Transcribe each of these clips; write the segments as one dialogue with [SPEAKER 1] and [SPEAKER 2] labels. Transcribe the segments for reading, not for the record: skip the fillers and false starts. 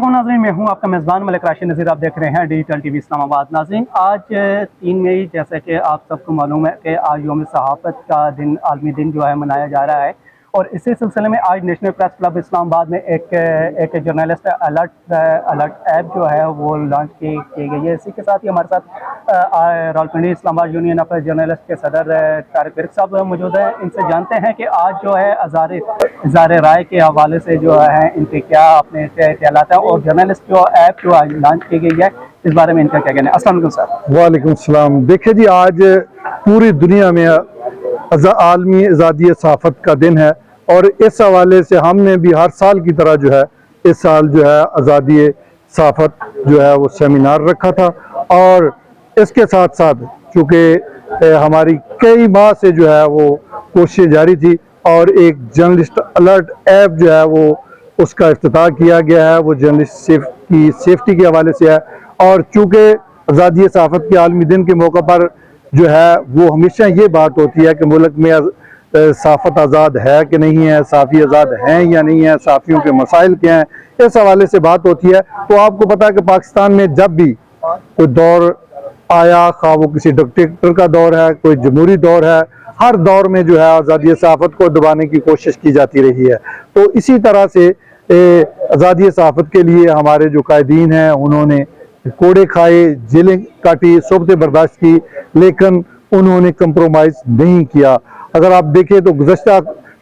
[SPEAKER 1] अस्सलाम नाज़रीन, मैं हूं आपका मेज़बान मलिक राशिद नज़ीर। आप देख रहे हैं डिजिटल टीवी इस्लामाबाद। नाज़रीन, आज 3 मई, जैसे कि आप सबको मालूम है कि आज यौम सहाफ़त का दिन, आलमी दिन जो है मनाया जा रहा है। और इसी सिलसिले में आज नेशनल प्रेस क्लब इस्लामाबाद में एक जर्नलिस्ट अलर्ट ऐप जो है वो लॉन्च की गई है। इसी के साथ ही हमारे साथ Rawalpindi Islamabad union of journalist के सदर तारिक विर्क साहब मौजूद हैं। इनसे जानते हैं कि आज जो है इज़हार राय के हवाले से जो है इनके क्या अपने ख्यालात हैं, और जर्नलिस्ट जो ऐप जो आज लॉन्च की गई है इस बारे में इनका क्या कहना है। अस्सलाम वालेकुम सर।
[SPEAKER 2] वालेकुम सलाम। देखिए जी, आज पूरी दुनिया में आलमी आज़ादी सहाफ़त का दिन है और इस हवाले से हमने भी हर साल की तरह जो है इस साल जो है आज़ादी सहाफ़त जो है वो सेमिनार रखा था। और इसके साथ साथ चूँकि हमारी कई माह से जो है वो कोशिश जारी थी और एक जर्नलिस्ट अलर्ट ऐप जो है वो उसका इफ्तिताह किया गया है। वो जर्नलिस्ट की सेफ्टी के हवाले से है। और चूँकि आज़ादी सहाफ़त के आलमी दिन के मौके पर जो है वो हमेशा ये बात होती है कि मुल्क में सहाफ़त आज़ाद है कि नहीं है, सहाफ़ी आज़ाद हैं या नहीं है, सहाफ़ियों के मसाइल क्या हैं, इस हवाले से बात होती है। तो आपको पता है कि पाकिस्तान में जब भी कोई दौर आया, खा वो किसी डिक्टेटर का दौर है, कोई जमहूरी दौर है, हर दौर में जो है आज़ादी सहाफ़त को दबाने की कोशिश की जाती रही है। तो इसी तरह से आज़ादी सहाफ़त के लिए हमारे जो कायदीन हैं उन्होंने कोड़े खाए, जेलें काटी, सोबतें बर्दाश्त की, लेकिन उन्होंने कंप्रोमाइज़ नहीं किया। अगर आप देखें तो गुज़श्ता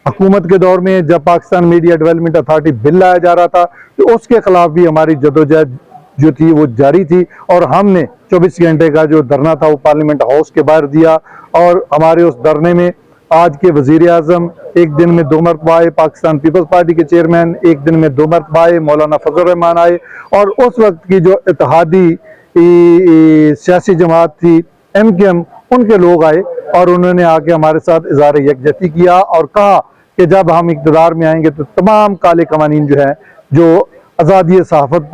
[SPEAKER 2] हुकूमत के दौर में जब Pakistan media development authority bill लाया जा रहा था तो उसके खिलाफ भी हमारी जदोजहद जो थी वो जारी थी और हमने 24 घंटे का जो धरना था वो पार्लियामेंट हाउस के बाहर दिया। और हमारे उस धरने में आज के वज़ीर आज़म एक दिन में 2 मरतबा आए, पाकिस्तान पीपल्स पार्टी के चेयरमैन एक दिन में 2 मरतबा आए, मौलाना फजल रहमान आए, और उस वक्त की जो इत्तेहादी सियासी जमात थी MKM, उनके लोग आए और उन्होंने आके हमारे साथ इज़हार यकजहती किया और कहा कि जब हम इक़्तिदार में आएंगे तो तमाम काले कवानीन जो है जो आज़ादी सहाफ़त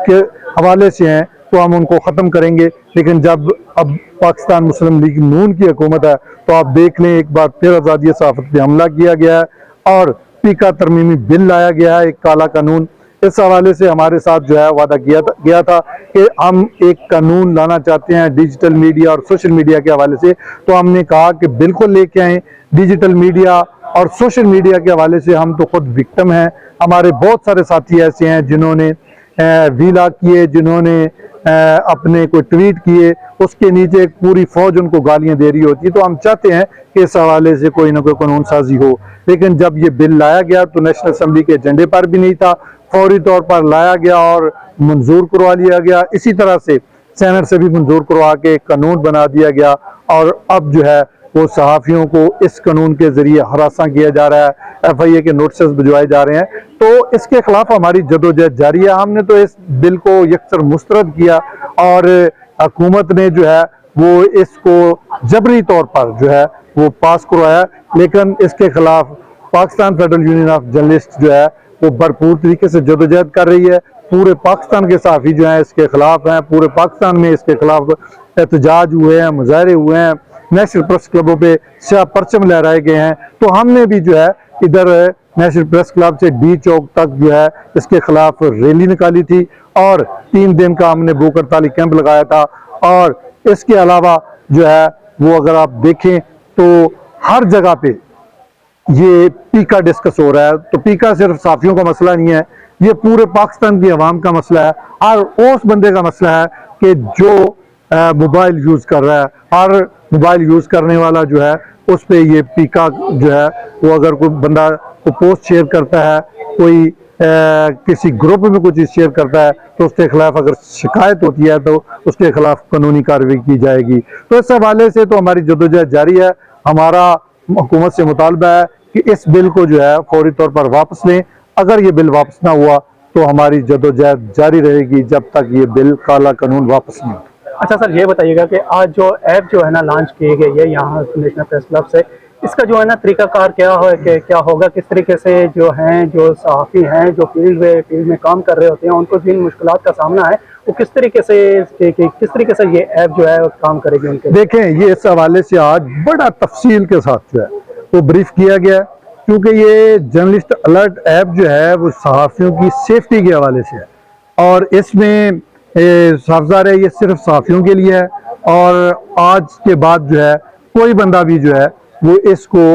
[SPEAKER 2] के हवाले से हैं तो हम उनको ख़त्म करेंगे। लेकिन जब अब पाकिस्तान मुस्लिम लीग नून की हुकूमत है तो आप देख लें, एक बार फिर आज़ादी सहाफ़त पे हमला किया गया है और पीका तरमीमी बिल लाया गया है, एक काला कानून। इस हवाले से हमारे साथ जो है वादा किया गया था कि हम एक कानून लाना चाहते हैं डिजिटल मीडिया और सोशल मीडिया के हवाले से। तो हमने कहा कि बिल्कुल लेके आएँ। डिजिटल मीडिया और सोशल मीडिया के हवाले से हम तो खुद विक्टिम हैं। हमारे बहुत सारे साथी ऐसे हैं जिन्होंने वीलॉग किए, जिन्होंने अपने कोई ट्वीट किए, उसके नीचे एक पूरी फौज उनको गालियां दे रही होती है। तो हम चाहते हैं कि इस हवाले से कोई ना कोई कानून साजी हो। लेकिन जब ये बिल लाया गया तो नेशनल असम्बली के एजेंडे पर भी नहीं था, फौरी तौर पर लाया गया और मंजूर करवा लिया गया। इसी तरह से सेनेट से भी मंजूर करवा के कानून बना दिया गया और अब जो है वो सहाफ़ियों को इस कानून के ज़रिए हरासा किया जा रहा है, FIA के नोटिस भिजवाए जा रहे हैं। तो इसके खिलाफ हमारी जदोजहद जारी है। हमने तो इस बिल को यकसर मुस्तरद किया और हुकूमत ने जो है वो इसको जबरी तौर पर जो है वो पास करवाया। लेकिन इसके खिलाफ Pakistan federal union of journalist जो है वो भरपूर तरीके से जदोजहद कर रही है। पूरे पाकिस्तान के सहाफ़ी जो हैं इसके खिलाफ हैं, पूरे पाकिस्तान में इसके खिलाफ एहतजाज हुए हैं, मुजाहरे हुए हैं, नेशनल प्रेस क्लबों पे स्याह परचम लहराए गए हैं। तो हमने भी जो है इधर नेशनल प्रेस क्लब से D चौक तक जो है इसके खिलाफ रैली निकाली थी और 3 दिन का हमने भूख हड़ताली कैंप लगाया था। और इसके अलावा जो है वो अगर आप देखें तो हर जगह पे ये पीका डिस्कस हो रहा है। तो पीका सिर्फ साफियों का मसला नहीं है, ये पूरे पाकिस्तान की आवाम का मसला है और उस बंदे का मसला है कि जो मोबाइल यूज़ कर रहा है। हर मोबाइल यूज़ करने वाला जो है उस पर ये पीका जो है वो अगर कोई बंदा को पोस्ट शेयर करता है, कोई किसी ग्रुप में कुछ शेयर करता है तो उसके खिलाफ अगर शिकायत होती है तो उसके खिलाफ कानूनी कार्रवाई की जाएगी। तो इस हवाले से तो हमारी जदोजहद जारी है। हमारा हुकूमत से मुतालबा है कि इस बिल को जो है फौरी तौर पर वापस लें। अगर ये बिल वापस ना हुआ तो हमारी जदोजहद जारी रहेगी जब तक ये बिल काला कानून वापस नहीं।
[SPEAKER 1] अच्छा सर, ये बताइएगा कि आज जो ऐप जो है ना लॉन्च की गई है यहाँ नेशनल प्रेस क्लब से, इसका जो है ना तरीकाकार क्या हो क्या होगा, किस तरीके से जो हैं जो सहाफ़ी हैं जो फील्ड में काम कर रहे होते हैं उनको जिन मुश्किलात का सामना है वो किस तरीके से ये ऐप जो है काम करेगी उनके।
[SPEAKER 2] देखें, ये इस हवाले से आज बड़ा तफसील के साथ जो है वो ब्रीफ किया गया, क्योंकि ये जर्नलिस्ट अलर्ट ऐप जो है वो सहाफ़ियों की सेफ्टी के हवाले से है। और इसमें साफजार है ये सिर्फ साफियों के लिए है। और आज के बाद जो है कोई बंदा भी जो है वो इसको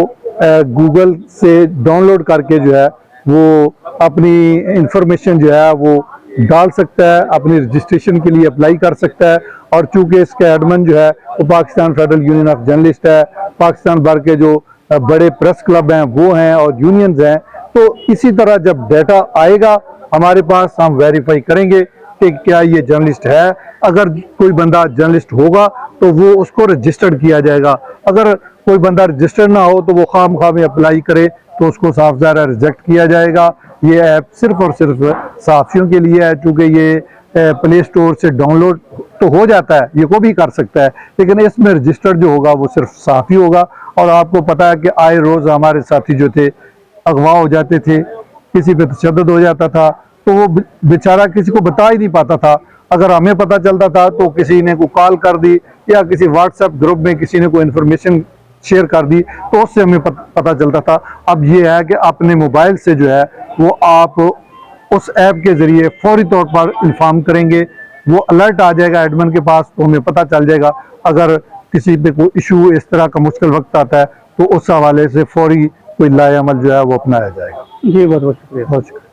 [SPEAKER 2] गूगल से डाउनलोड करके जो है वो अपनी इंफॉर्मेशन जो है वो डाल सकता है, अपनी रजिस्ट्रेशन के लिए अप्लाई कर सकता है। और चूंकि इसका एडमिन जो है वो Pakistan federal union of journalist है, पाकिस्तान भर के जो बड़े प्रेस क्लब हैं वो हैं और यूनियंस हैं, तो इसी तरह जब डाटा आएगा हमारे पास हम वेरीफाई करेंगे कि क्या ये जर्नलिस्ट है। अगर कोई बंदा जर्नलिस्ट होगा तो वो उसको रजिस्टर्ड किया जाएगा। अगर कोई बंदा रजिस्टर्ड ना हो तो वो खामखा में अप्लाई करे तो उसको साफ ज़ाहिर रिजेक्ट किया जाएगा। ये ऐप सिर्फ और सिर्फ सहाफ़ियों के लिए है, चूँकि ये प्ले स्टोर से डाउनलोड तो हो जाता है, ये को भी कर सकता है, लेकिन इसमें रजिस्टर्ड जो होगा वो सिर्फ सहाफ़ी होगा। और आपको पता है कि आए रोज़ हमारे साथी जो थे अगवा हो जाते थे, किसी पे तशद्दुद हो जाता था, तो वो बेचारा किसी को बता ही नहीं पाता था। अगर हमें पता चलता था तो किसी ने को कॉल कर दी या किसी व्हाट्सएप ग्रुप में किसी ने कोई इन्फॉर्मेशन शेयर कर दी तो उससे हमें पता चलता था। अब ये है कि अपने मोबाइल से जो है वो आप उस ऐप के ज़रिए फौरी तौर पर इन्फॉर्म करेंगे, वो अलर्ट आ जाएगा एडमिन के पास, तो हमें पता चल जाएगा। अगर किसी पे कोई इशू इस तरह का मुश्किल वक्त आता है तो उस हवाले से फौरी कोई लाए अमल जो है वो अपनाया जाएगा।
[SPEAKER 1] जी बहुत बहुत शुक्रिया।
[SPEAKER 2] बहुत शुक्रिया।